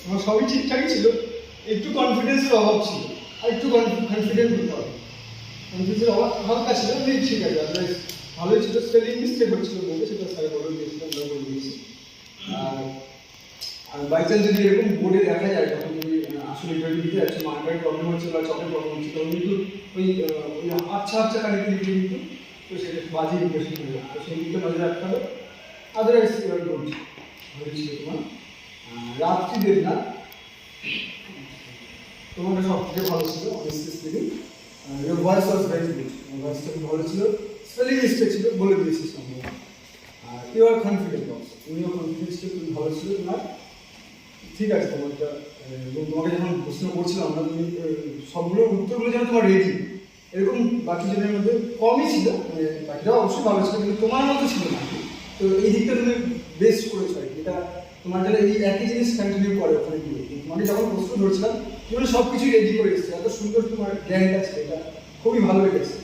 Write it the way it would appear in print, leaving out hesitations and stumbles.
আমার সবই ঠিকঠাকই ছিল, একটু কনফিডেন্সের অভাব ছিল, আর একটু কনফিডেন্ট হতে হবে। কনফিডেন্সের অভাব হালকা ছিল, ঠিক আছে, আদারওয়াইজ ভালোই ছিল। স্পেলিং মিস্টেক হচ্ছিল বলে সেটা স্যার বলে দিয়েছিলাম, আমরা বলে দিয়েছি। আর বাই চান্স যদি এরকম বোর্ডে দেখা যায় তখন তুমি আসলে ইন্টারভিউ দিতে যাচ্ছ, মার্কারের প্রবলেম হচ্ছে বা চকের প্রবলেম হচ্ছে, তখন কিন্তু ওই আচ্ছা আচ্ছা কানেক্টে লিখে কিন্তু তো সেটা বাজে ইম্প্রেশন হয়ে যায়। তো সেই দিকটা নজর রাখতে হবে। আদারওয়াইজ এবার বলছি ভালো ছিল তোমার। রাত্রি দেবনাথ তোমারটা সব থেকে ভালো ছিল, honestly speaking. Your voice was very good, ভয়েসটা খুব ভালো ছিল, স্পেলিং মিস্টেক ছিল বলে দিয়েছিস সম্ভব। আর ইউ আর কনফিডেন্ট অলসো, তুমিও কনফিডেন্সটা খুব ভালো ছিল তোমার। ঠিক আছে, তোমারটা তোমাকে যখন প্রশ্ন করছিলাম আমরা, তুমি সবগুলোর উত্তরগুলো যেন তোমার রেডি, এরকম বাকি জনের মধ্যে কমই ছিল, মানে বাকিটাও অবশ্যই ভালো ছিল কিন্তু তোমার মতো ছিল না। তো এই দিকটা তুমি বেস্ট করেছো আর কি। এটা তোমার যারা এই একই জিনিস কন্টিনিউ করে ওখানে গিয়ে, তোমাকে যখন প্রশ্ন ধরছিলাম তুমি সব কিছুই রেডি করে এসেছো, এত সুন্দর তোমার জ্ঞানটা ছিল, এটা খুবই ভালো লেগেছে।